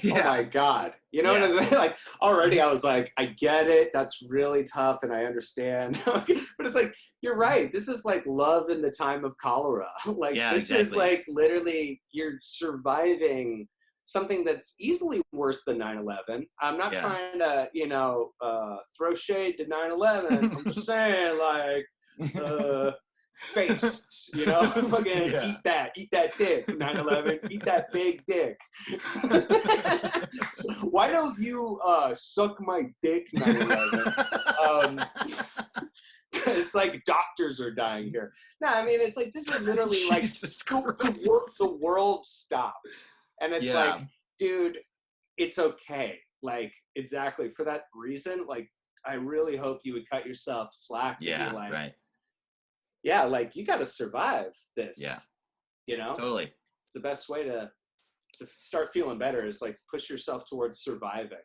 Yeah. Oh my God. You know what I'm saying? Like already I was like, I get it. That's really tough and I understand. But it's like, you're right. This is like love in the time of cholera. Like this is like literally you're surviving something that's easily worse than 9/11. I'm not trying to, throw shade to 9/11. I'm just saying like, face, fucking eat that dick, 9/11, eat that big dick. So why don't you suck my dick, 9/11? It's like doctors are dying here. No, I mean, it's like, this is literally like the world stopped. And it's like, dude, it's okay. Like, exactly. For that reason, like, I really hope you would cut yourself slack to be like, yeah, like you got to survive this. Yeah. Totally. It's the best way to start feeling better is like push yourself towards surviving.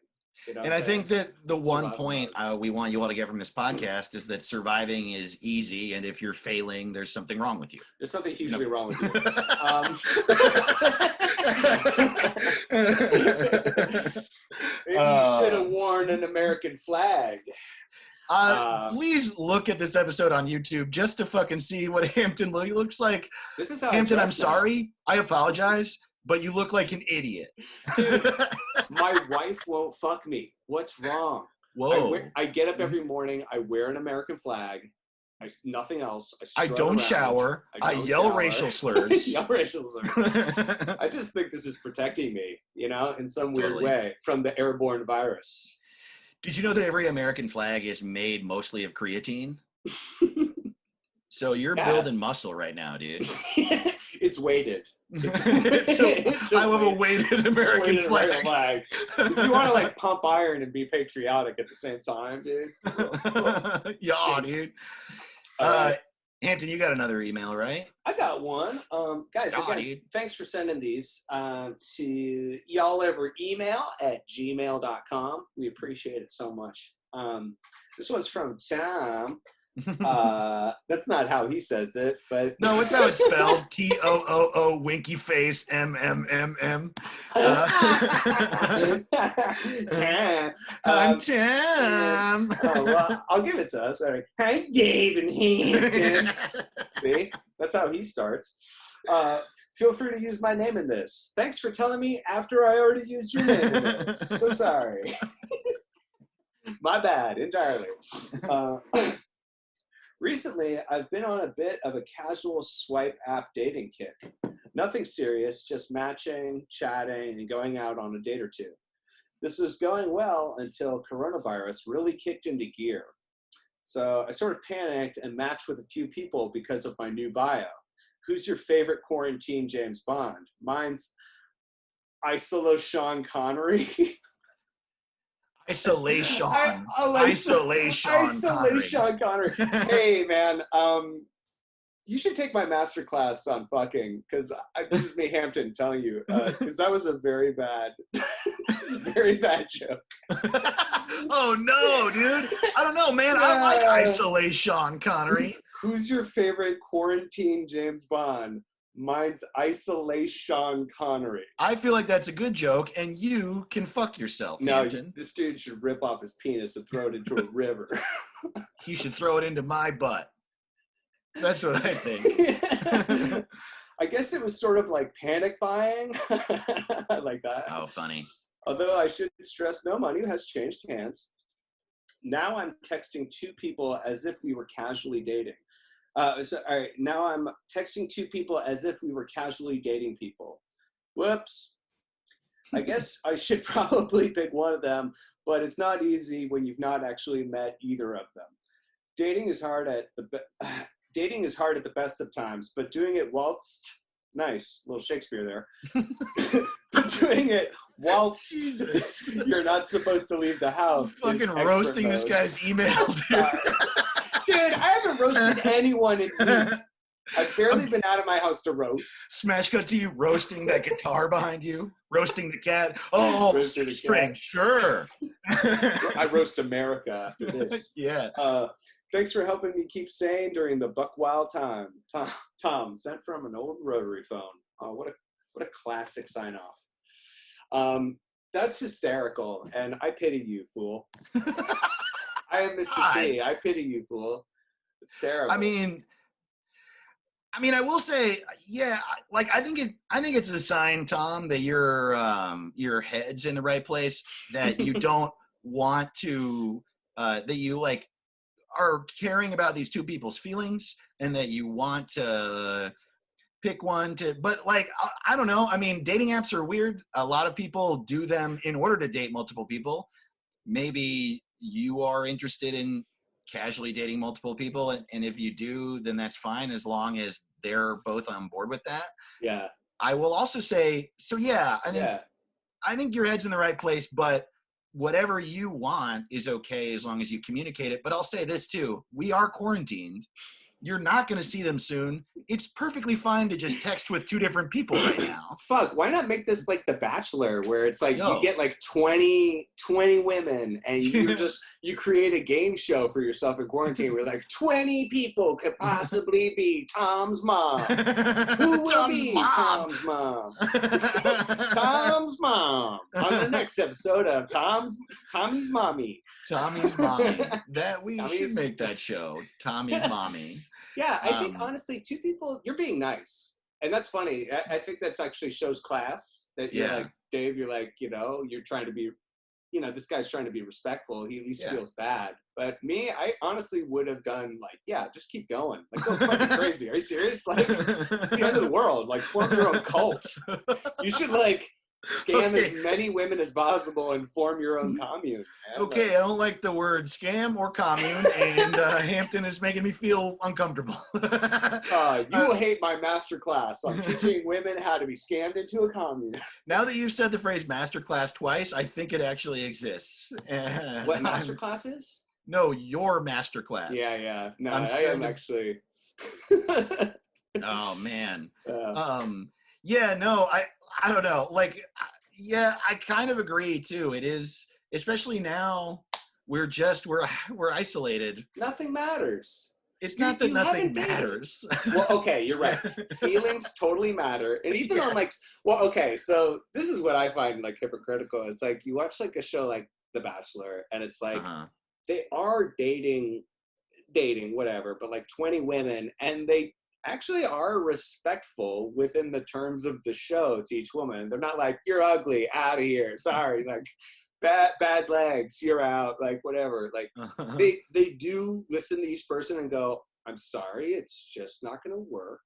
And I think that the one point we want you all to get from this podcast is that surviving is easy. And if you're failing, there's something wrong with you. There's something hugely wrong with you. Maybe you should have worn an American flag. Please look at this episode on YouTube just to fucking see what Hampton looks like. This is how Hampton, I'm sorry. I apologize, but you look like an idiot. Dude, my wife won't fuck me. What's wrong? Whoa. I get up every morning. I wear an American flag. Nothing else. I don't shower. I yell racial slurs. Yell racial slurs. I just think this is protecting me, in some weird way from the airborne virus. Did you know that every American flag is made mostly of creatine? So you're building muscle right now, dude. It's weighted. I love a weighted American flag. If you want to like pump iron and be patriotic at the same time, dude. Yeah, dude. Hampton, you got another email, right? I got one. Guys, again, thanks for sending these to y'alleveremail@gmail.com. We appreciate it so much. This one's from Tom. That's not how he says it, but no, it's how it's spelled. Tooo winky face MMMM. I'm Tim. Well, I'll give it to us. All right. Hi, Dave and Hampton. See, that's how he starts. Feel free to use my name in this. Thanks for telling me after I already used your name in this. So sorry. My bad, entirely. Recently, I've been on a bit of a casual swipe app dating kick. Nothing serious, just matching, chatting, and going out on a date or two. This was going well until coronavirus really kicked into gear. So I sort of panicked and matched with a few people because of my new bio. Who's your favorite quarantine James Bond? Mine's Isolo Sean Connery. Isolation. Connery. Hey, man. You should take my master class on fucking, because this is me, Hampton, telling you, because that was a very bad joke. Oh, no, dude. I don't know, man. I like Isolation Connery. Who's your favorite quarantine James Bond? Mine's Isolation Connery. I feel like that's a good joke, and you can fuck yourself, No, Hampton. This dude should rip off his penis and throw it into a river. He should throw it into my butt. That's what I think. I guess it was sort of like panic buying. I like that. Oh, funny. Although I should stress, no money has changed hands. now I'm texting two people as if we were casually dating. So, all right, now I'm texting two people as if we were casually dating people. Whoops. I guess I should probably pick one of them, but it's not easy when you've not actually met either of them. Dating is hard at the best of times, but doing it whilst nice, little Shakespeare there. But doing it whilst you're not supposed to leave the house. Fucking roasting this guy's email, dude. Dude, I haven't roasted anyone in weeks. I've barely been out of my house to roast. Smash cut to you roasting that guitar behind you, roasting the cat. Oh, six string, sure. I roast America after this. Yeah. Thanks for helping me keep sane during the buck wild time. Tom, sent from an old rotary phone. Oh, what a classic sign off. That's hysterical, and I pity you, fool. I am Mr. T. I pity you, fool. It's terrible. I mean, I will say, yeah, like I think it's a sign, Tom, that your head's in the right place, that you don't want to, that you like are caring about these two people's feelings, and that you want to pick one to, but like, I don't know. I mean, dating apps are weird. A lot of people do them in order to date multiple people. Maybe you are interested in casually dating multiple people, and if you do, then that's fine, as long as they're both on board with that. Yeah. I will also say, so yeah, I think your head's in the right place, but whatever you want is okay as long as you communicate it. But I'll say this too, we are quarantined. You're not going to see them soon. It's perfectly fine to just text with two different people right now. Fuck, why not make this like The Bachelor, where it's like you get like 20 women, and you create a game show for yourself in quarantine where like 20 people could possibly be Tom's mom. Who will be Tom's mom? Tom's mom. On the next episode of Tommy's Mommy. Tommy's Mommy. We should make that show. Tommy's Mommy. Yeah, I think honestly, two people, you're being nice. And that's funny. I think that's actually shows class. That you're like, Dave, you're like, you're trying to be, this guy's trying to be respectful. He at least feels bad. But me, I honestly would have done like, just keep going. Like, go fucking crazy. Are you serious? Like, it's the end of the world. Like, form your own cult. You should like scam as many women as possible and form your own commune. Man. Okay, I don't like the word scam or commune, and Hampton is making me feel uncomfortable. You will hate my master class on teaching women how to be scammed into a commune. Now that you've said the phrase master class twice, I think it actually exists. What master class is? No, your master class. Yeah. No, I am actually. Oh, man. I don't know. Like, I kind of agree too. It is, especially now, we're isolated. Nothing matters. It's not that nothing matters. Well, okay, you're right. Feelings totally matter. And even on like, so this is what I find like hypocritical. It's like you watch like a show like The Bachelor, and it's like they are dating, whatever, but like 20 women, and they actually are respectful within the terms of the show to each woman. They're not like, you're ugly, out of here, sorry, like bad legs, you're out, like whatever. Like they do listen to each person and go, I'm sorry, it's just not gonna work,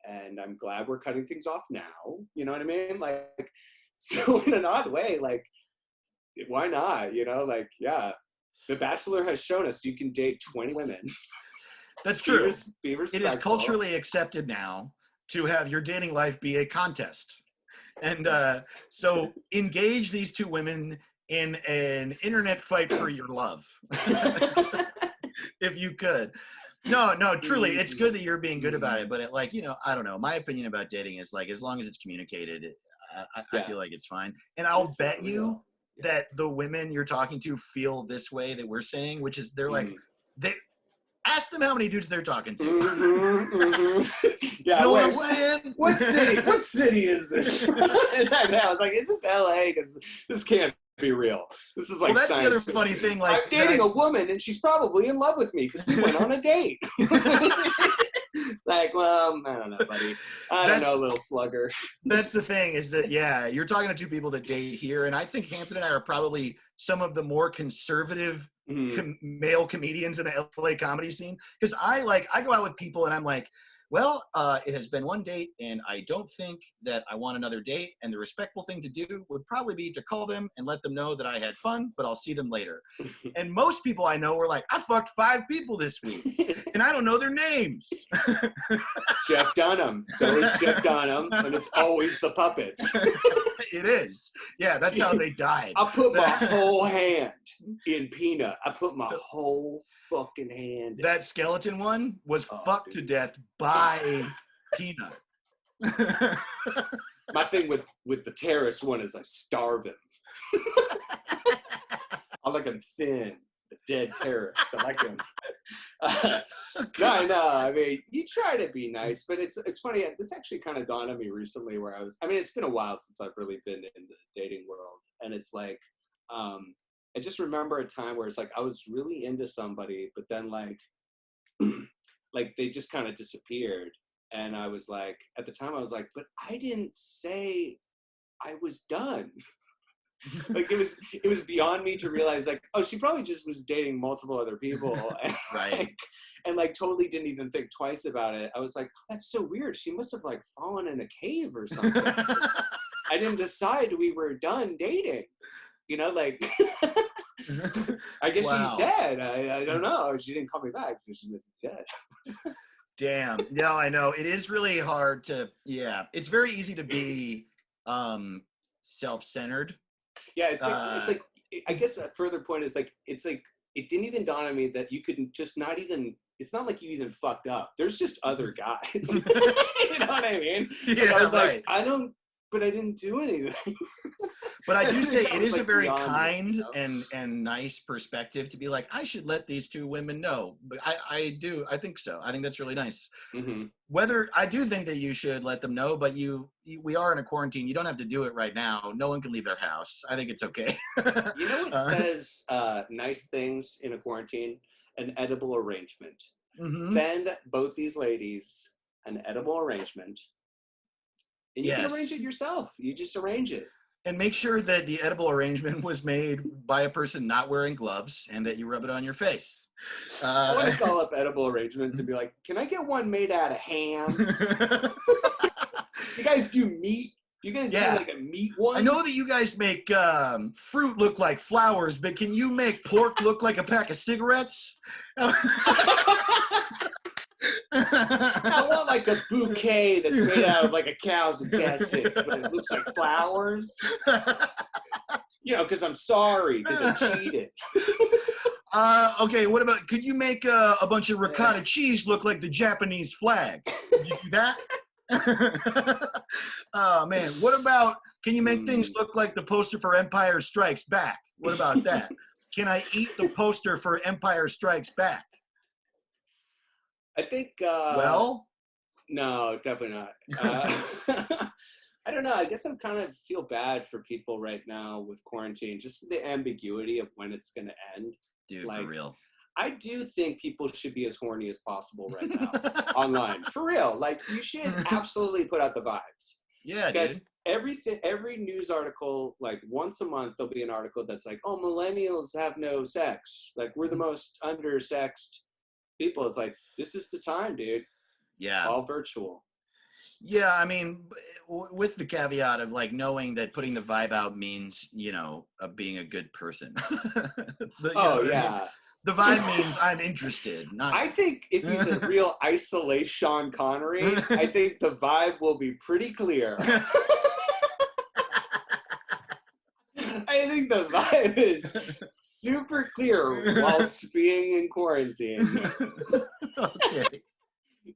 and I'm glad we're cutting things off now. You know what I mean? Like, so in an odd way, like, why not? Like, yeah, The Bachelor has shown us you can date 20 women. That's true. Be respectful. It is culturally accepted now to have your dating life be a contest. And so engage these two women in an internet fight for your love. If you could. No, truly, it's good that you're being good about it. But I don't know. My opinion about dating is like, as long as it's communicated, I feel like it's fine. And I'll bet you that the women you're talking to feel this way that we're saying, which is they're like, ask them how many dudes they're talking to. Yeah, you know what I'm saying? What city is this? Exactly. I was like, is this LA? Because this can't be real. This is like that's science the other fiction. funny thing. Like, I'm dating a woman, and she's probably in love with me because we went on a date. It's like, well, I don't know, buddy. I don't know, little slugger. That's the thing, is that, you're talking to two people that date here, and I think Hampton and I are probably some of the more conservative male comedians in the LA comedy scene. Because I go out with people and I'm like, well, it has been one date and I don't think that I want another date. And the respectful thing to do would probably be to call them and let them know that I had fun, but I'll see them later. And most people I know were like, I fucked 5 people this week and I don't know their names. Jeff Dunham. It's always Jeff Dunham, and it's always the puppets. It is. Yeah, that's how they died. I put my whole hand in Peanut. I put my whole fucking hand in. That skeleton one was fucked to death by Peanut. My thing with the terrorist one is I starve him. I like him thin. The dead terrorist. I like him. No, I mean, you try to be nice, but it's funny. This actually kind of dawned on me recently where it's been a while since I've really been in the dating world. And it's like, I just remember a time where it's like, I was really into somebody, but then like they just kind of disappeared. And I was like, at the time I was like, but I didn't say I was done. Like it was beyond me to realize like, oh, she probably just was dating multiple other people and, right. and like totally didn't even think twice about it. I was like, oh, that's so weird. She must have like fallen in a cave or something. I didn't decide we were done dating, like I guess she's dead. I don't know. She didn't call me back, so she must be dead. Damn. Yeah, I know. It is really hard to, it's very easy to be self-centered. Yeah, it's like I guess a further point is like it's like it didn't even dawn on me that you couldn't just not even. It's not like you even fucked up. There's just other guys. You know what I mean? Yeah, I was right. like, but I didn't do anything. But I do say it is like a very kind and nice perspective to be like, I should let these 2 women know. But I think so. I think that's really nice. Mm-hmm. Whether I do think that you should let them know, but we are in a quarantine. You don't have to do it right now. No one can leave their house. I think it's okay. You know what says nice things in a quarantine? An edible arrangement. Mm-hmm. Send both these ladies an edible arrangement. And you can arrange it yourself. You just arrange it. And make sure that the edible arrangement was made by a person not wearing gloves and that you rub it on your face. I want to call up edible arrangements and be like, can I get one made out of ham? You guys do meat? You guys do like a meat one? I know that you guys make fruit look like flowers, but can you make pork look like a pack of cigarettes? I want like a bouquet that's made out of like a cow's intestines, but it looks like flowers. Because I'm sorry, because I cheated. Okay, what about, could you make a bunch of ricotta cheese look like the Japanese flag? Could you do that? Oh, man. What about, can you make things look like the poster for Empire Strikes Back? What about that? Can I eat the poster for Empire Strikes Back? I think, well? No, definitely not. I don't know. I guess I kind of feel bad for people right now with quarantine, just the ambiguity of when it's going to end. Dude, for real. I do think people should be as horny as possible right now online. For real. Like, you should absolutely put out the vibes. Yeah, because every news article, like once a month, there'll be an article that's like, oh, millennials have no sex. Like, we're the most undersexed people. It's like, this is the time, dude. Yeah. It's all virtual. Yeah, I mean, with the caveat of like knowing that putting the vibe out means, being a good person. The vibe means I'm interested. I think if he's a real isolate Sean Connery, I think the vibe will be pretty clear. I think the vibe is super clear whilst being in quarantine. Okay.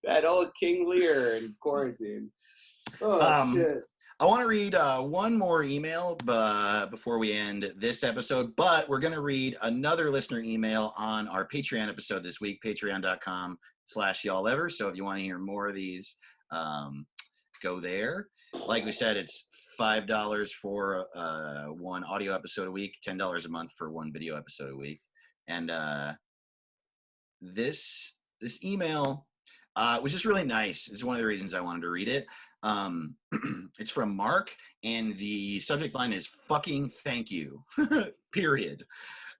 That old King Lear in quarantine. Oh, shit. I want to read one more email before we end this episode, but we're going to read another listener email on our Patreon episode this week, patreon.com/y'allever. So if you want to hear more of these, go there. Like we said, it's $5 for one audio episode a week, $10 a month for one video episode a week. And this email was just really nice. It's one of the reasons I wanted to read it. It's from Mark, and the subject line is fucking thank you, period.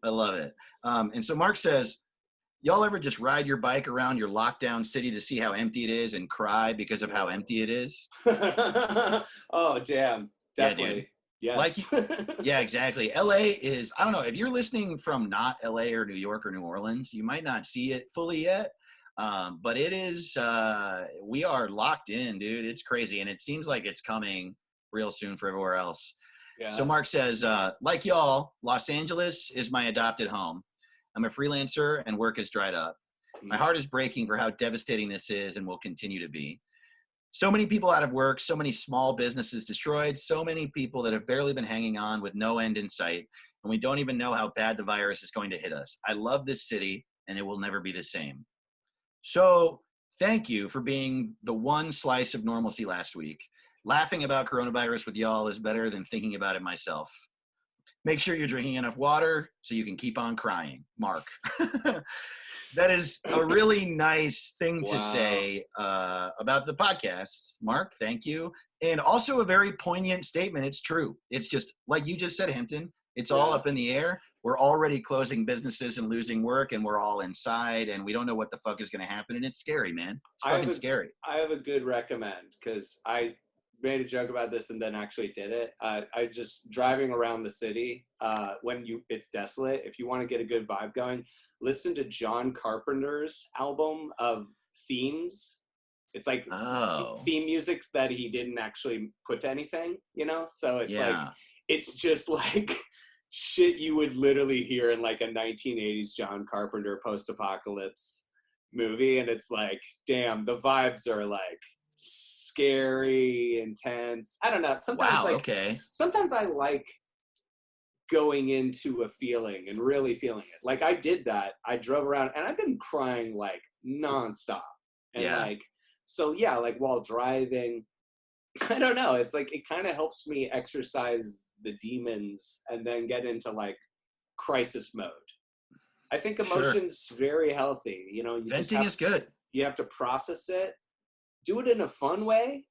I love it. And so Mark says, y'all ever just ride your bike around your lockdown city to see how empty it is and cry because of how empty it is? Oh, damn. Definitely. Yeah, dude. Yes. Yeah, exactly. LA is, I don't know, if you're listening from not LA or New York or New Orleans, you might not see it fully yet. But it is, we are locked in, dude. It's crazy. And it seems like it's coming real soon for everywhere else. Yeah. So Mark says, like y'all, Los Angeles is my adopted home. I'm a freelancer and work has dried up. My heart is breaking for how devastating this is and will continue to be. So many people out of work, so many small businesses destroyed, so many people that have barely been hanging on with no end in sight, and we don't even know how bad the virus is going to hit us. I love this city, and it will never be the same. So thank you for being the one slice of normalcy last week. Laughing about coronavirus with y'all is better than thinking about it myself. Make sure you're drinking enough water so you can keep on crying. Mark. That is a really nice thing to say about the podcast. Mark, thank you. And also a very poignant statement. It's true. It's just like you just said, Hampton. It's all up in the air. We're already closing businesses and losing work, and we're all inside, and we don't know what the fuck is going to happen. And it's scary, man. It's fucking scary. I have a good recommend because I made a joke about this and then actually did it. I just driving around the city when it's desolate. If you want to get a good vibe going, listen to John Carpenter's album of themes. It's like theme music that he didn't actually put to anything, you know? So it's like, it's just like shit you would literally hear in like a 1980s John Carpenter post-apocalypse movie. And it's like, damn, the vibes are like scary, intense. I don't know. Sometimes sometimes I like going into a feeling and really feeling it. Like I did that. I drove around and I've been crying like nonstop. And like while driving, I don't know. It's like, it kind of helps me exercise the demons and then get into like crisis mode. I think emotion's very healthy. You know, venting is good. You have to process it. Do it in a fun way.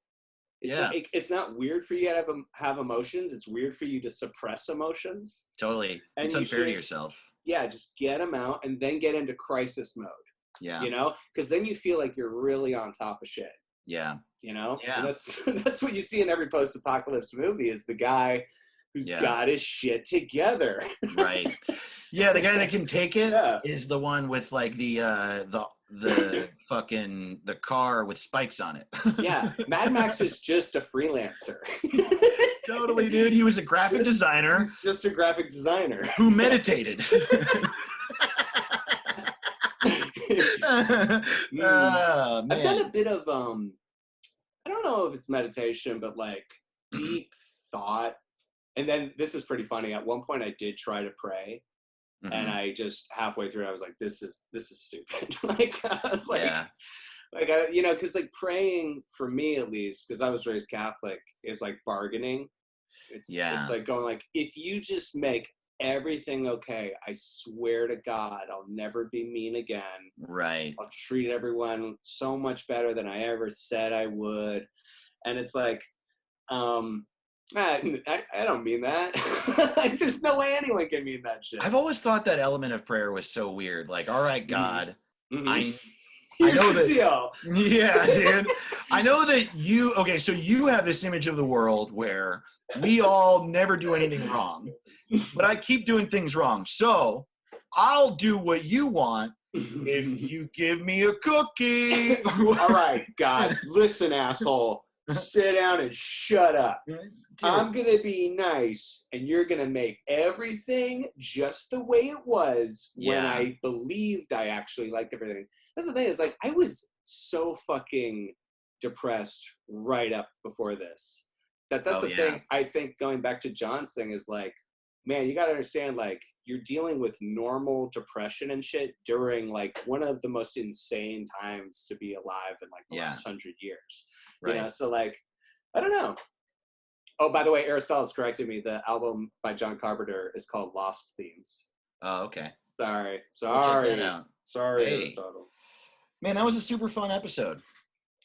It's not weird for you to have emotions. It's weird for you to suppress emotions. Totally. And it's unfair to yourself. Yeah, just get them out and then get into crisis mode. Yeah. You know, because then you feel like you're really on top of shit. Yeah. You know? Yeah. And that's what you see in every post-apocalypse movie is the guy who's got his shit together. Right. Yeah, the guy that can take it is the one with like the fucking the car with spikes on it. Yeah, Mad Max is just a freelancer. Totally, dude. He was a graphic designer. He's just a graphic designer who meditated. Oh, I've done a bit of I don't know if it's meditation, but like deep thought. And then this is pretty funny. At one point, I did try to pray. Mm-hmm. And I just halfway through, I was like, "This is stupid." Like I was like, you know, because like praying for me at least, because I was raised Catholic, is like bargaining. It's like going like, if you just make everything okay, I swear to God, I'll never be mean again. Right. I'll treat everyone so much better than I ever said I would. And it's like, I don't mean that. There's no way anyone can mean that shit. I've always thought that element of prayer was so weird. Like, all right, God, I know that. Deal. Yeah, dude. I know that so you have this image of the world where we all never do anything wrong, but I keep doing things wrong. So I'll do what you want if you give me a cookie. All right, God, listen, asshole. Sit down and shut up. Dude. I'm going to be nice, and you're going to make everything just the way it was when I believed I actually liked everything. That's the thing, is like, I was so fucking depressed right up before this. That's the thing. I think going back to John's thing is like, man, you got to understand, like, you're dealing with normal depression and shit during like one of the most insane times to be alive in like the last 100 years. Right. You know, so like, I don't know. Oh, by the way, Aristotle's corrected me. The album by John Carpenter is called Lost Themes. Oh, okay. Sorry. We'll check that out. Sorry, Aristotle. Man, that was a super fun episode.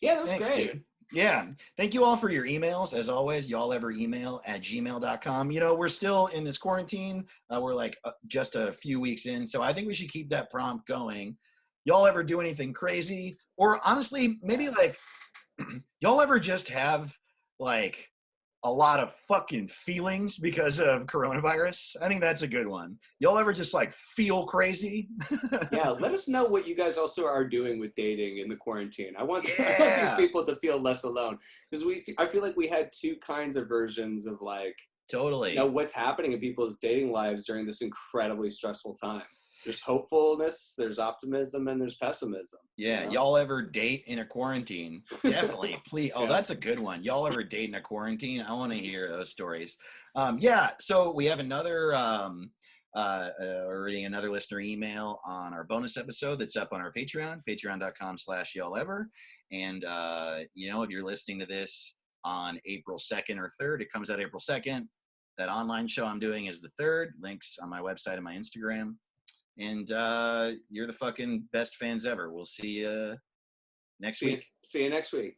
Yeah, that was great. Dude. Yeah. Thank you all for your emails. As always, y'all ever email at gmail.com. You know, we're still in this quarantine. We're like just a few weeks in. So I think we should keep that prompt going. Y'all ever do anything crazy? Or honestly, maybe like y'all ever just have like a lot of fucking feelings because of coronavirus? I think that's a good one. Y'all ever just like feel crazy? Yeah, let us know what you guys also are doing with dating in the quarantine. I want I want these Yeah, people to feel less alone because I feel like we had two kinds of versions of like, totally. what's happening in people's dating lives during this incredibly stressful time. There's hopefulness, there's optimism, and there's pessimism. Yeah, y'all ever date in a quarantine? Definitely, please. Oh, Yeah. that's a good one. Y'all ever date in a quarantine? I want to hear those stories. Yeah, so we have another we're reading another listener email on our bonus episode that's up on our Patreon, patreon.com/y'all ever. And you know, if you're listening to this on April 2nd or 3rd, it comes out April 2nd. That online show I'm doing is the 3rd. Links on my website and my Instagram. And you're the fucking best fans ever. We'll see you next week. See you next week.